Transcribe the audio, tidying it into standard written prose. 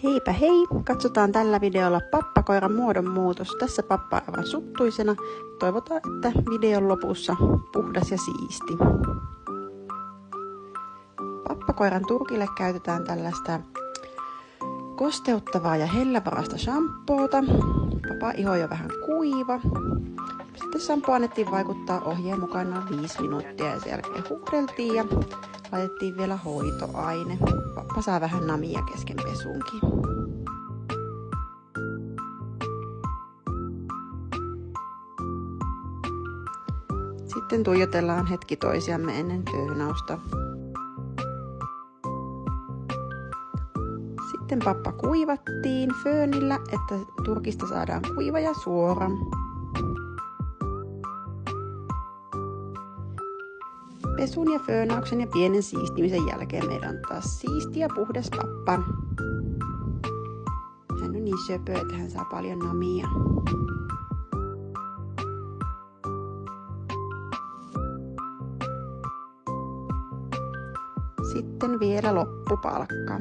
Heipä hei! Katsotaan tällä videolla pappakoiran muodonmuutos. Tässä pappa on aivan suttuisena. Toivotaan, että videon lopussa puhdas ja siisti. Pappakoiran turkille käytetään tällaista kosteuttavaa ja hellävarasta shampoota. Papa iho on jo vähän kuiva. Sitten shampoo annettiin vaikuttaa ohjeen mukaan noin 5 minuuttia ja sen jälkeen huuhdeltiin ja laitettiin vielä hoitoaine. Pappa saa vähän namia kesken pesunkin. Sitten tuijotellaan hetki toisiamme ennen föhnausta. Sitten pappa kuivattiin föönillä, että turkista saadaan kuiva ja suora. Pesun ja föönauksen ja pienen siistimisen jälkeen meidän on taas siisti ja puhdas pappa. Hän on niin söpö, että hän saa paljon namia. Sitten vielä loppupalkka.